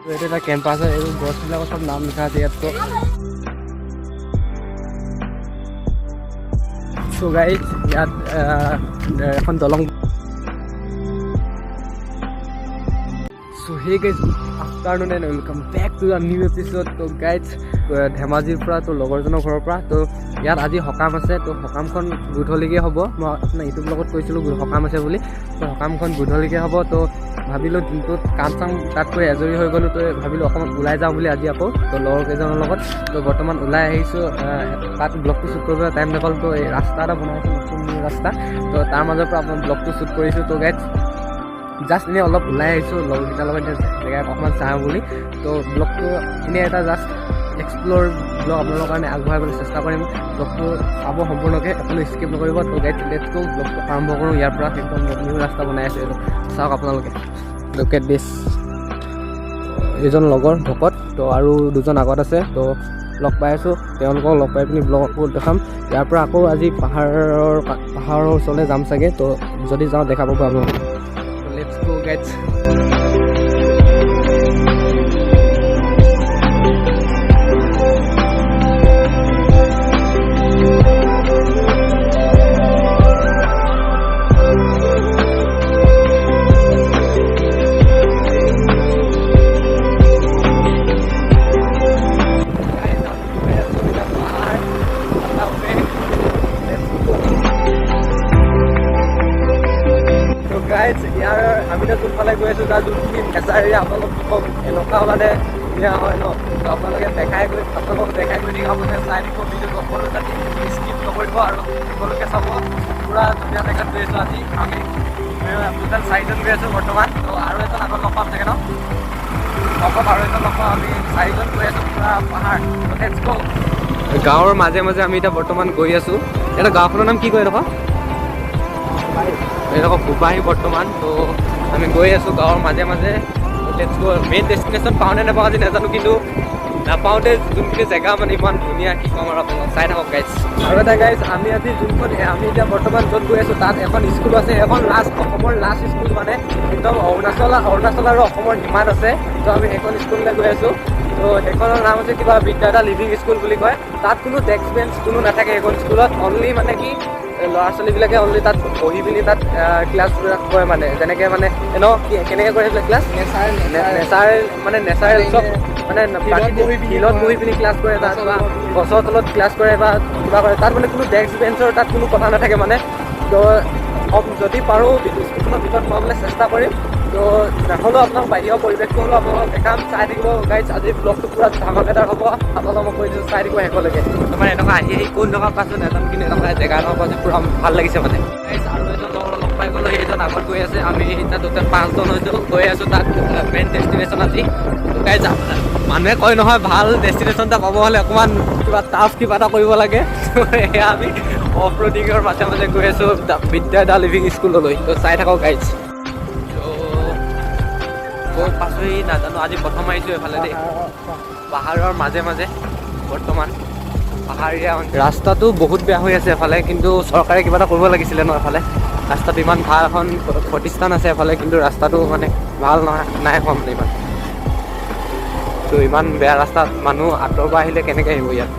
এইটো এটা কেম্পাছ হয়, এই গছবিলাকৰ চব নাম লিখা আছে ইয়াত। চ' গাইজ ইয়াত এখন দলং। চ' সেই guys afternoon and welcome back to a new episode. ত' গাইজ ধেমাজিৰ পৰা তো লগৰজনৰ ঘৰৰ পৰা তো ইয়াত আজি সকাম আছে। তো সকামখন গধূলিকৈ হ'ব। মই আপোনাৰ ইউটিউব লগত কৈছিলোঁ সকাম আছে বুলি। তো সকামখন গধূলিকৈ হ'ব। তো ভাবিলোঁ দিনটোত কাম চাম তাত কৰি আজৰি হৈ গ'লোঁ। তো ভাবিলোঁ অকণমান ওলাই যাওঁ বুলি আজি আকৌ। তো লগৰ কেইজনৰ লগত তো বৰ্তমান ওলাই আহিছোঁ। তাত ব্লগটো শ্বুট কৰিবলৈ টাইম নাপালোঁ। তো এই ৰাস্তা এটা বনাইছোঁ, নতুন নিউ ৰাস্তা। তো তাৰ মাজৰ পৰা আপোনাৰ ব্লগটো শ্বুট কৰিছোঁ। তো গাইজ জাষ্ট এনেই অলপ ওলাই আহিছোঁ লগৰকেইটাৰ লগত জেগা অকণমান চাওঁ বুলি। তো ব্লগটো এনেই এটা জাষ্ট এক্সপ্ল'ৰ ব্লগ আপোনালোকৰ কাৰণে আগবঢ়াবলৈ চেষ্টা কৰিম। ব্লগটো চাব সম্পূৰ্ণকৈ, একো স্কিপ নকৰিব। তো গাইজ লেটছ গো, ব্লগটো আৰম্ভ কৰোঁ ইয়াৰ পৰা। একদম নিউ ৰাস্তা বনাই আছোঁ এইটো, চাওক আপোনালোকে। লুক এট দিছ। এইজন লগৰ ভকত, তো আৰু দুজন আগত আছে। তো লগ পাই আছোঁ, তেওঁলোকক লগ পাই পিনি ব্লগবোৰ দেখাম। ইয়াৰ পৰা আকৌ আজি পাহাৰৰ ওচৰলৈ যাম চাগে। তো যদি যাওঁ দেখা পাব আপোনালোকে। Let's go guys. ইয়াৰ আমি যোনফালে গৈ আছোঁ তাৰ যোনখিনি নেচাৰেলি আপোনালোকক এনেকুৱা মানে ধুনীয়া হয় ন। তো আপোনালোকে আপোনালোকক দেখাই গৈ থাকিব, আপোনালোকে চাই থাকিব ভিডিঅ'টো সকলো তাতে স্কিপ নকৰিব আৰু সকলোকে চাব। পূৰা ধুনীয়া জেগাত গৈ আছোঁ আজি আমি। টোটেল 4জন গৈ আছোঁ বৰ্তমান। তো আৰু এজন আগত লগ পাম চাগে ন, অকল আৰু এজন লগ পাম। আমি 4জন গৈ আছোঁ পূৰা পাহাৰ। লেটছ গো। গাঁৱৰ মাজে মাজে আমি এতিয়া বৰ্তমান গৈ আছোঁ। এটা গাঁওখনৰ নাম কি কয় এডোখৰ? এডোখৰ ভূপাহী বৰ্তমান। তো আমি গৈ আছোঁ গাঁৱৰ মাজে মাজে। Let's go. মেইন ডেষ্টিনেশ্যন পাওঁনে নাপাওঁ আজি নাজানো, কিন্তু নাপাওঁতে যোনখিনি জেগা মানে ইমান ধুনীয়া, কি ক'ম আৰু আপোনালোক চাই থাকক গাইজ। আৰু এটা গাইজ, আমি আজি যোনখন আমি এতিয়া বৰ্তমান য'ত গৈ আছোঁ তাত এখন স্কুল আছে। এখন অসমৰ লাষ্ট স্কুল, মানে একদম অৰুণাচল আৰু অসমৰ সীমাত আছে। তো আমি সেইখন স্কুললৈ গৈ আছোঁ। তো সেইখনৰ নাম হৈছে কিবা বিদ্যাধা লিভিং স্কুল বুলি কয়। তাত কোনো ডেস্ক বেঞ্চ কোনো নাথাকে সেইখন স্কুলত। অনলি মানে কি ল'ৰা ছোৱালীবিলাকে অনলি তাত বহি পিনি তাত ক্লাছবিলাক কৰে। মানে যেনেকৈ মানে কেনেকৈ কৰে সেইবিলাক ক্লাছ নেচাৰেল চব মানে ফিল্ডত বহি পিনি ক্লাছ কৰে, তাত বা গছৰ তলত ক্লাছ কৰে বা কিবা কৰে। তাত মানে কোনো ডেস্ক বেঞ্চৰ তাত কোনো কথা নাথাকে মানে। তো যদি পাৰোঁ স্কুলখনৰ ভিতৰত সোমাবলৈ চেষ্টা কৰিম। তো নহ'লেও আপোনাক বাহিৰৰ পৰিৱেশটো হ'লেও আপোনালোকক দেখাম, চাই থাকিব গাইজ। আজি ব্লগটো পূৰা ধামাকেদাৰ হ'ব। আপোনালোকক মই কৈ দিছোঁ চাই থাকিব শেষলৈকে। তোমাৰ এনেকুৱা আহি কোন টকা পাইছোঁ নাজানো, কিন্তু এনেকুৱা জেগা এটাৰ পৰা পূৰা ভাল লাগিছে মানে। গাইজ আৰু এজন লগ পাই গ'লোঁ, সেইজন আগত গৈ আছে। আমি এতিয়া টোটেল 5জন হৈছোঁ, গৈ আছোঁ তাত মেইন ডেষ্টিনেশ্যন আজি। তো গাইজ মানুহে কয় নহয়, ভাল ডেষ্টিনেশ্যন এটা পাব হ'লে অকণমান কিবা টাফ কিবা এটা কৰিব লাগে। তো সেয়া আমি অফ ৰ'ডিঙৰ মাজে মাজে গৈ আছোঁ বিদ্যাধা লিভিং স্কুললৈ। তো চাই থাকক গাইজ। গৈ পাছোঁহি নাজানো, আজি প্ৰথম আহিছোঁ এইফালে দেই। পাহাৰৰ মাজে মাজে বৰ্তমান পাহাৰীয়া ৰাস্তাটো বহুত বেয়া হৈ আছে এফালে, কিন্তু চৰকাৰে কিবা এটা কৰিব লাগিছিলে ন। এফালে ৰাস্তাটো ইমান ভাল এখন প্ৰতিষ্ঠান আছে এফালে, কিন্তু ৰাস্তাটো মানে ভাল নাই হোৱা মানে ইমান। তো ইমান বেয়া ৰাস্তাত মানুহ আঁতৰৰ পৰা আহিলে কেনেকৈ আহিব ইয়াত।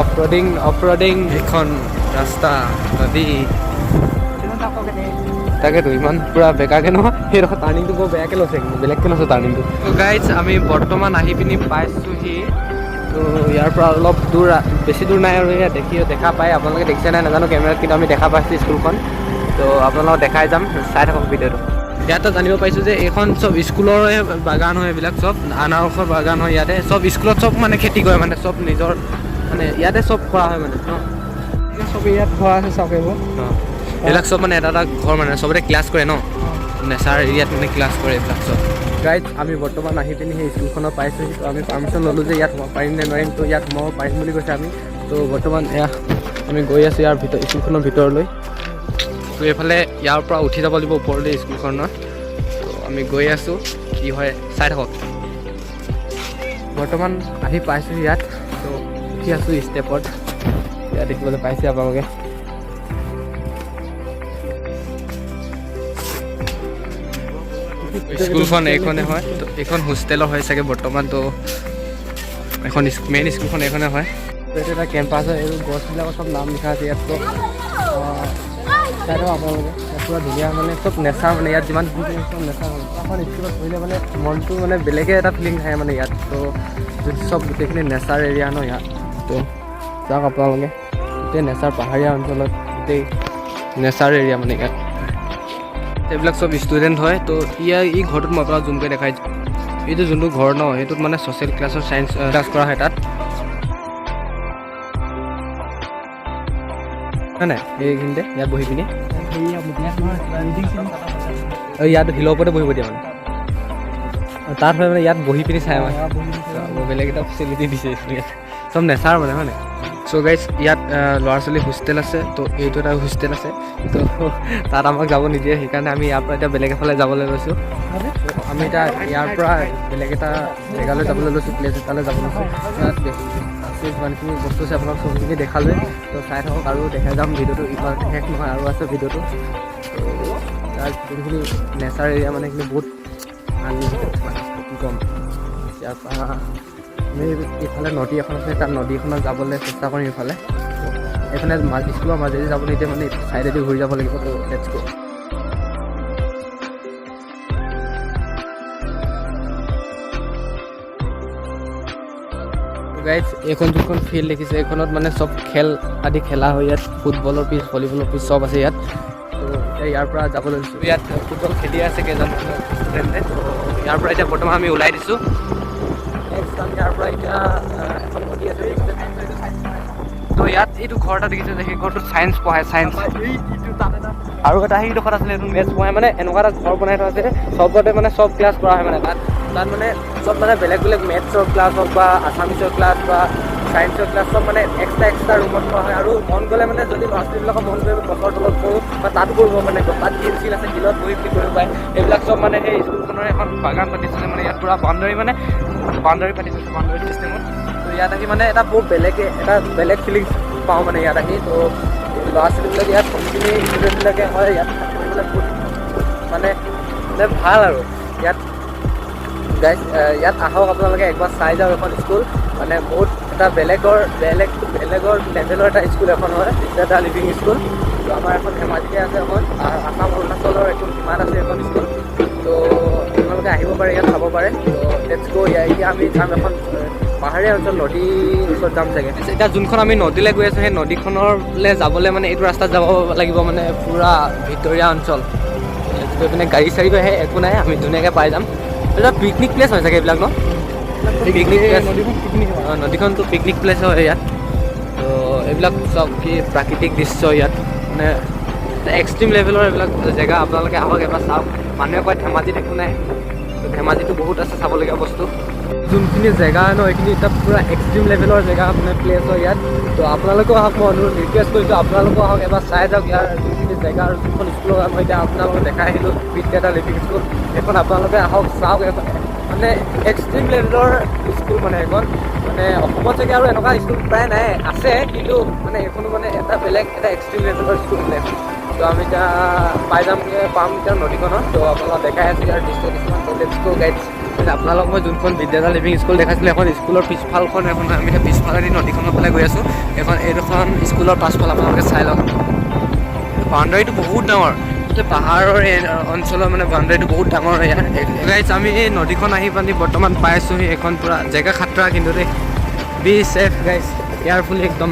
অফ ৰ'ডিং এখন ৰাস্তা নদী, তাকেতো ইমান পূৰা বেকাকৈ নহয়। সেইডোখৰ টাৰ্ণিংটো বৰ বেয়াকৈ লৈছে, কিন্তু বেলেগকৈ লৈছে টাৰ্ণিংটো। তো গাইজ আমি বৰ্তমান আহি পিনি পাইছোঁহি। তো ইয়াৰ পৰা অলপ দূৰ, বেছি দূৰ নাই আৰু এয়া দেখা পায়। আপোনালোকে দেখিছে নাই নাজানো কেমেৰাত, কিন্তু আমি দেখা পাইছোঁ স্কুলখন। তো আপোনালোকক দেখাই যাম, চাই থাকক ভিডিঅ'টো। ইয়াতে জানিব পাৰিছোঁ যে এইখন চব স্কুলৰে বাগান হয়। এইবিলাক চব আনাৰসৰ বাগান হয় ইয়াতে। চব স্কুলত চব মানে খেতি কৰে, মানে চব নিজৰ মানে ইয়াতে চব কৰা হয় মানে ন। চব ইয়াত হোৱা আছে চাওক এইবোৰ। এইবিলাক চব মানে এটা ঘৰ, মানে চবতে ক্লাছ কৰে ন, নেচাৰ এৰিয়াত মানে ক্লাছ কৰে এইবিলাক চব। গাইজ আমি বৰ্তমান আহি পিনি সেই স্কুলখনত পাইছোঁহি। তো আমি পাৰ্মিশ্যন ল'লোঁ যে ইয়াত সোমাব পাৰিম নে নোৱাৰিম। তো ইয়াত সোমাব পাৰিম বুলি কৈছে আমি। তো বৰ্তমান এয়া আমি গৈ আছোঁ ইয়াৰ স্কুলখনৰ ভিতৰলৈ। তো এইফালে ইয়াৰ পৰা উঠি যাব লাগিব ওপৰলৈ স্কুলখনৰ। তো আমি গৈ আছোঁ, কি হয় চাই থাকক। বৰ্তমান আহি পাইছোঁ ইয়াত। তো উঠি আছোঁ ষ্টেপত, ইয়াত দেখিবলৈ পাইছে আপোনালোকে। স্কুলখন এইখনে হয়, তো এইখন হোষ্টেলৰ হয় চাগে বৰ্তমান। তো এখন মেইন স্কুলখন এইখনে হয়। তো এইটো এটা কেম্পাছ হয়, এই গছবিলাকৰ চব নাম লিখা আছে ইয়াত। তো চাই থাকক আপোনালোকে, পূৰা ধুনীয়া মানে চব নেচাৰ, মানে ইয়াত যিমান চব নেচাৰ হয়। এখন স্কুলত পঢ়িলে মানে মনটো মানে বেলেগে এটা ফিলিং থাকে মানে ইয়াত। তো চব গোটেইখিনি নেচাৰ এৰিয়া ন ইয়াত। তো চাওক আপোনালোকে, গোটেই নেচাৰ, পাহাৰীয়া অঞ্চলত গোটেই নেচাৰ এৰিয়া মানে ইয়াত। এইবিলাক চব ষ্টুডেণ্ট হয়। তো এই ঘৰটোত মই আপোনাক জুম কৰি দেখাই, এইটো যোনটো ঘৰ ন, এইটোত মানে ছ'চিয়েল ক্লাছৰ চায়েন্স ক্লাছ কৰা হয় তাত, হয় নাই? এইখিনিতে ইয়াত বহি পিনি ইয়াত শিলৰ ওপৰতে বহিব দিয়ে মানে, তাত হয় মানে ইয়াত বহি পিনি চাই মানে বেলেগ এটা ফেচিলিটি দিছে ইয়াত, চব নেচাৰ মানে, হয় নাই? চ' গাইজ, ইয়াত ল'ৰা ছোৱালী হোষ্টেল আছে। তো এইটো এটা হোষ্টেল আছে, তো তাত আমাক যাব নিদিয়ে, সেইকাৰণে আমি ইয়াৰ পৰা এতিয়া বেলেগ এফালে যাবলৈ লৈছোঁ। আমি এতিয়া ইয়াৰ পৰা বেলেগ এটা জেগালৈ যাবলৈ লৈছোঁ, প্লেচ এটালৈ যাব লৈছোঁ। ইয়াত আছে যিমানখিনি বস্তু আছে আপোনাক চবখিনি দেখালোৱে। তো চাই থাকক আৰু দেখাই যাম ভিডিঅ'টো, ইমান শেষ নহয় আৰু আছে ভিডিঅ'টো। তাত যোনখিনি নেচাৰ এৰিয়া মানে সেইখিনি বহুত আনলিমিটেড মানে কি ক'ম। ইয়াৰ পৰা আমি ইফালে নদী এখন আছে, তাত নদীখনত যাবলৈ চেষ্টা কৰিম ইফালে। এইফালে স্কুলৰ মাজেদি যাব নিদিয়ে মানে, ছাইডেদি ঘূৰি যাব লাগিব। তো লেটছ গো। গাইজ, এইখন যোনখন ফিল্ড দেখিছে, এইখনত মানে চব খেল আদি খেলা হয় ইয়াত। ফুটবলৰ পিচ, ভলীবলৰ পিচ চব আছে ইয়াত। তো এতিয়া ইয়াৰ পৰা যাবলৈ লৈছোঁ। ইয়াত ফুটবল খেলি আছে কেইজন ষ্টুডেণ্টে। তো ইয়াৰ পৰা এতিয়া বৰ্তমান আমি ওলাই দিছোঁ। নেক্সট আমি ইয়াৰ পৰা এতিয়া এখন নদী আছে, তো ইয়াত এইটো ঘৰ এটা দেখিছে যে, সেই ঘৰটোত চায়েন্স পঢ়ায়, চায়েন্স। আৰু এটা সেইডোখৰত আছিলে, এইটো মেথছ পঢ়ায়। মানে এনেকুৱা এটা ঘৰ বনাই থোৱা আছে, চবতে মানে চব ক্লাছ কৰা হয় মানে তাত মানে চব মানে বেলেগ বেলেগ মেথছৰ ক্লাছ হওক বা আছামিছৰ ক্লাছ বা চায়েন্সৰ ক্লাছ চব মানে এক্সট্ৰা ৰুমত কৰা হয়। আৰু মন গ'লে মানে যদি ল'ৰা ছোৱালীবিলাকৰ মন কৰিব গছৰ তলত কৰোঁ বা তাত কৰিব মানে, তাত শিল চিল আছে, শিলত বহি পিনি কৰিব পাৰে। এইবিলাক চব মানে সেই স্কুলখনৰ এখন বাগান পাতিছিলে মানে, ইয়াত পূৰা বাউণ্ডাৰী পাতি থৈছে, বাউণ্ডাৰী চিষ্টেমত। তো ইয়াত আহি মানে এটা বহুত বেলেগ ফিলিংছ পাওঁ মানে ইয়াত আহি। তো ল'ৰা ছোৱালীবিলাকে ইয়াত যিখিনি ষ্টুডেণ্টবিলাকে হয় ইয়াত কৰিবলৈ বহুত মানে ভাল আৰু ইয়াত। গাইজ, ইয়াত আহক আপোনালোকে একবাৰ চাই যাওক। এখন স্কুল মানে বহুত এটা বেলেগৰ লেভেলৰ এটা স্কুল এখন হয়, এটা লিভিং স্কুল। তো আমাৰ এখন ধেমাজিতে আছে, এখন আসাম অৰুণাচলৰ একদম সীমাত আছে এখন স্কুল। তো আপোনালোকে আহিব পাৰে, ইয়াত চাব পাৰে। তো লেটছ গো। এতিয়া আমি যাম এখন পাহাৰীয়া অঞ্চল, নদীৰ ওচৰত যাম চাগে। এতিয়া যোনখন আমি নদীলৈ গৈ আছোঁ, সেই নদীখনলৈ যাবলৈ মানে এইটো ৰাস্তাত যাব লাগিব, মানে পূৰা ভিতৰীয়া অঞ্চল। গৈ পিনে গাড়ী চাড়ী আহে, একো নাই, আমি ধুনীয়াকৈ পাই যাম। এটা পিকনিক প্লেচ হয় চাগে এইবিলাক ন? পিকনিক প্লেচ, নদীখনটো পিকনিক প্লেচ হয় ইয়াত। তো এইবিলাক চব কি প্ৰাকৃতিক দৃশ্য ইয়াত, মানে এক্সট্ৰিম লেভেলৰ এইবিলাক জেগা। আপোনালোকে আহক এবাৰ চাওক। মানুহে কয় ধেমাজিত একো নাই, তো ধেমাজিতো বহুত আছে চাবলগীয়া বস্তু। যোনখিনি জেগা ন, এইখিনি এতিয়া পূৰা এক্সট্ৰিম লেভেলৰ জেগা মানে প্লেচ হয় ইয়াত। তো আপোনালোকেও আহক, মই অনুৰোধ ৰিকুৱেষ্ট কৰিছোঁ, আপোনালোকেও আহক এবাৰ চাই যাওক ইয়াৰ যোনখিনি জেগা। আৰু যোনখন স্কুলৰ মই এতিয়া আপোনালোকক দেখাই আহিলোঁ, বিদ্যাটা লিভিং স্কুল, সেইখন আপোনালোকে আহক চাওক। মানে এক্সট্ৰিম লেভেলৰ স্কুল মানে এইখন, মানে অসমত চাগে আৰু এনেকুৱা স্কুল প্ৰায় নাই, আছে কিন্তু মানে এইখনো মানে এটা বেলেগ এটা এক্সট্ৰিম লেভেলৰ স্কুল মানে। তো আমি এতিয়া পাম এতিয়া নদীখনত। তো আপোনালোকক দেখাই আছোঁ ইয়াৰ দৃশ্য কিছুমান। তো লেটছ গো গাইডছ। আপোনালোক মই যোনখন বিদ্যাটা লিভিং স্কুল দেখাইছিলোঁ, এখন স্কুলৰ পিছফালখন এখন, আমি এতিয়া পিছফালেদি নদীখনৰ ফালে গৈ আছোঁ। এইখন স্কুলৰ পাছফাল আপোনালোকে চাই লওক। বাউণ্ডাৰীটো বহুত ডাঙৰ, পাহাৰৰ অঞ্চলৰ মানে বাউণ্ডাৰীটো বহুত ডাঙৰ ইয়াৰ। গাইজ, আমি এই নদীখন আহি পানি বৰ্তমান পাইছোঁহি। এইখন পূৰা জেগা খাতৰা, কিন্তু দেই বি ছেফ গাইজ, কেয়াৰফুলি একদম।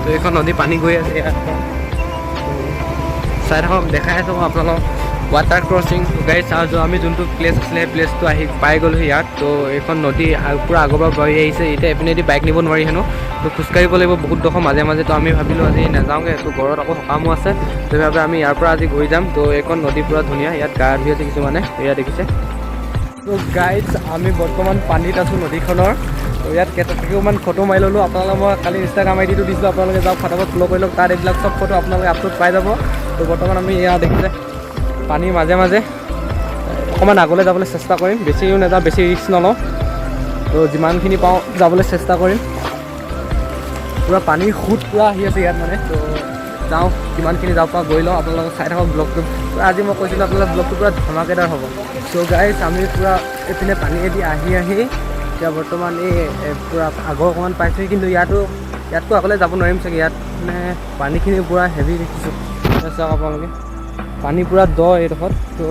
তো এইখন নদী পানী গৈ আছে ইয়াত, চাই থাকক, দেখাই আছোঁ আপোনালোকক। ৱাটাৰ ক্ৰচিং গাইজ, আৰু আমি যোনটো প্লেচ আছিলে সেই প্লেচটো আহি পাই গ'লোঁ ইয়াত। তো এইখন নদী পূৰা আগৰ পৰা বহি আহিছে। এতিয়া এপিনেদি বাইক নিব নোৱাৰি হেনো, তো খোজকাঢ়িব লাগিব বহুত ডোখৰ মাজে মাজে। তো আমি ভাবিলোঁ আজি নাযাওঁগৈ, তো ঘৰত আকৌ সকামো আছে, তো সেইবাবে আমি ইয়াৰ পৰা আজি ঘূৰি যাম। তো এইখন নদী পূৰা ধুনীয়া, ইয়াত গা ধুই আছে কিছুমানে, এয়া দেখিছে। তো গাইজ, আমি বৰ্তমান পানীত আছোঁ নদীখনৰ। তো ইয়াত কেইটামান ফটো মাৰি ল'লোঁ। আপোনালোকে মই কালি ইনষ্টাগ্ৰাম আইডিটো দিছিলোঁ, আপোনালোকে যাওক ফটাফট ফ'ল' কৰি লওক। তাত এইবিলাক চব ফটো আপোনালোকে আপলোড পাই যাব। তো বৰ্তমান আমি এয়া দেখিছে পানীৰ মাজে মাজে অকণমান আগলৈ যাবলৈ চেষ্টা কৰিম, বেছিও নাযাওঁ, বেছি ৰিস্ক নলওঁ। তো যিমানখিনি পাওঁ যাবলৈ চেষ্টা কৰিম। পূৰা পানীৰ সোঁত পূৰা আহি আছে ইয়াত মানে। তো যাওঁ, কিমানখিনি যাব পৰা গৈ লওঁ, আপোনালোকক চাই থাকক ব্লগটো। আজি মই কৈছিলোঁ আপোনালোকৰ ব্লগটো পূৰা ধমাকেদাৰ হ'ব। চ' গাইজ আমি পূৰা এইপিনে পানীয়েদি আহি এতিয়া বৰ্তমান এই পূৰা আগৰ অকণমান পাইছোঁহি, কিন্তু ইয়াতকৈ আগলৈ যাব নোৱাৰিম চাগে। ইয়াত মানে পানীখিনি পূৰা হেভি দেখিছোঁ। চাওক আপোনালোকে পানী পূৰা দ এইডোখৰত, তো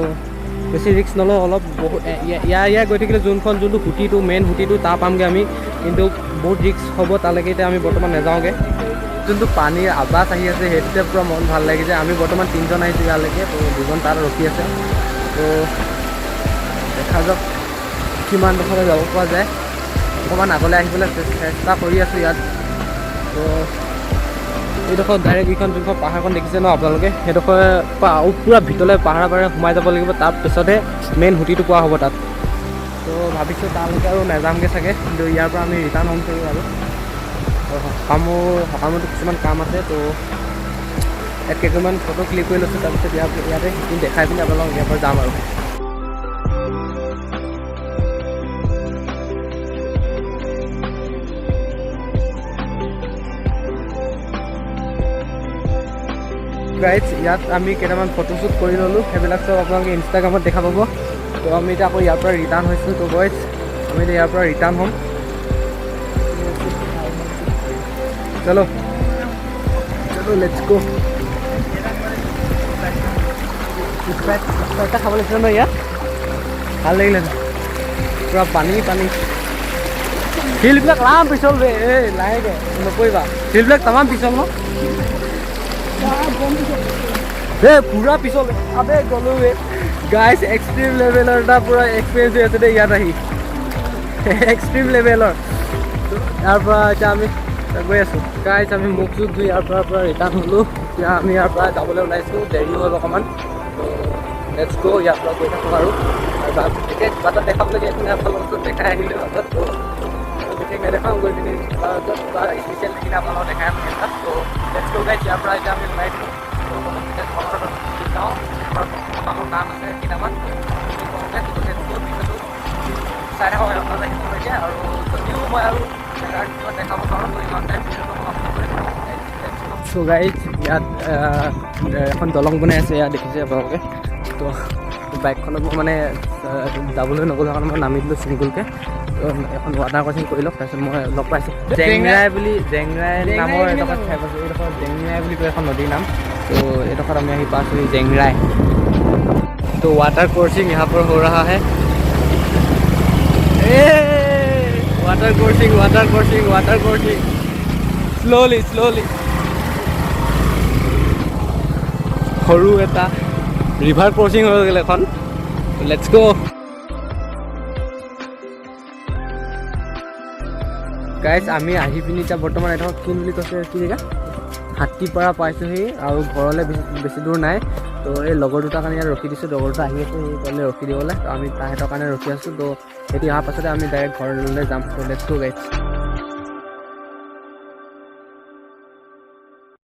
বেছি ৰিস্ক নলওঁ। অলপ বহুত ইয়াৰ গৈ থাকিলে যোনটো সুঁতিটো মেইন সুঁতিটো তাৰ পামগৈ আমি, কিন্তু বহুত ৰিস্ক হ'ব তালৈকে। এতিয়া আমি বৰ্তমান নাযাওঁগৈ। যোনটো পানীৰ আৱাজ আহি আছে সেইটোতে পূৰা মন ভাল লাগিছে। আমি বৰ্তমান 3জন আহিছোঁ ইয়ালৈকে, তো 2জন তাত ৰখি আছে। তো দেখা যাওক কিমান ডোখৰলৈ যাব পৰা যায়। অকণমান আগলৈ আহিবলৈ চেষ্টা কৰি আছোঁ ইয়াত। তো এইডোখৰ ডাইৰেক্ট যোনখন পাহাৰখন দেখিছে ন আপোনালোকে, সেইডোখৰ পূৰা ভিতৰলৈ পাহাৰে সোমাই যাব লাগিব, তাৰপিছতহে মেইন সুঁতিটো পোৱা হ'ব তাত। তো ভাবিছোঁ তালৈকে আৰু নাযামগৈ চাগে, কিন্তু ইয়াৰ পৰা আমি ৰিটাৰ্ণ হ'ম চাগে। আৰু সকামতো কিছুমান কাম আছে, তো ইয়াত কেইটামান ফটো ক্লিক কৰি লৈছোঁ। তাৰপিছত ইয়াতে সেইখিনি দেখাই পিনি আপোনালোকক ইয়াৰ পৰা যাম আৰু। গাইজ ইয়াত আমি কেইটামান ফটোশ্বুট কৰি ল'লোঁ, সেইবিলাক চব আপোনালোকে ইনষ্টাগ্ৰামত দেখা পাব। তো আমি এতিয়া আকৌ ইয়াৰ পৰা ৰিটাৰ্ণ হৈছোঁ। তো গাইজ আমি এতিয়া ইয়াৰ পৰা ৰিটাৰ্ণ হ'ম। চলো লেটছ গো। এটা খাব লাগিছিলে ন ইয়াত, ভাল লাগিলে পূৰা পানী। শিলবিলাক লাম পিছল বে, এই লাহেকৈ নকৰিবা, শিলবিলাক তামাম পিছল ন, পূৰা পিছল। আবে গ'লো গাইজ, এক্সট্ৰিম লেভেলৰ এটা পূৰা এক্সপিৰিয়েঞ্চ হৈ আছে দেই ইয়াত আহি, এক্সট্ৰিম লেভেলৰ। ইয়াৰ পৰা এতিয়া আমি গৈ আছোঁ গাইজ। আমি মুখ চুখ ধুই ইয়াৰ পৰা ৰিটাৰ্ণ হ'লোঁ। এতিয়া আমি ইয়াৰ পৰা যাবলৈ ওলাইছোঁ, দেৰি হ'ল অকণমান। লেটছ গো, ইয়াৰ পৰা গৈ থাকোঁ আৰু বিশেষ কিবা এটা দেখাব লাগে এইপিনে আপোনালোকক দেখাই আহিলোঁ। বিশেষ নেদেখাওঁ, গৈ পিনি স্পেচিয়েল দেখিলে আপোনালোকক দেখাই আছোঁ তাত। ত' লেটছ গো গাইজ, ইয়াৰ পৰা এতিয়া আমি ওলাই দিওঁ। যাওঁ, কাম আছে কেইটামান চাই থাকক আপোনালোকে শিকিবলৈকে। আৰু যদিও মই আৰু দেখাব পাৰোঁ ইমান টাইম। চ' গাইজ ইয়াত এখন দলং বনাই আছে, ইয়াত দেখিছে আপোনালোকে। তো বাইকখনত মই মানে যাবলৈ নগ'লোঁ কাৰণে মই নামি দিলোঁ ছিংগুলকৈ। তো এখন ৱাটাৰ ক্ৰচিং কৰি লওক, তাৰপিছত মই লগ পাইছোঁ জেংৰাই নামৰ এডোখৰ ঠাই পাইছোঁ। এইডোখৰ জেংৰাই বুলি কয় এখন নদীৰ নাম। তো এইডোখৰত আমি আহি পাইছোঁ জেংৰাই। তো वाटर क्रॉसिंग यहाँ पर हो रहा है। वाटर क्रॉसिंग स्लोली সৰু এটা ৰিভাৰ ক্ৰচিং হৈ গ'ল এখন। Let's go guys. আমি আহি পিনি এতিয়া বৰ্তমান এডোখৰ কি বুলি কৈছে, কি জেগা হাতীপাৰা পাইছোঁহি, আৰু ঘৰলৈ বেছি দূৰ নাই। তো এই লগৰ দুটাৰ কাৰণে ইয়াত ৰখি দিছোঁ। লগৰ দুটা আহি আছে সেই তালৈ ৰখি দিবলৈ, তো আমি তাহাঁতৰ কাৰণে ৰখি আছোঁ। তো সেইটো অহাৰ পাছতে আমি ডাইৰেক্ট ঘৰলৈ যাম। তো লেটছ গো গাইজ।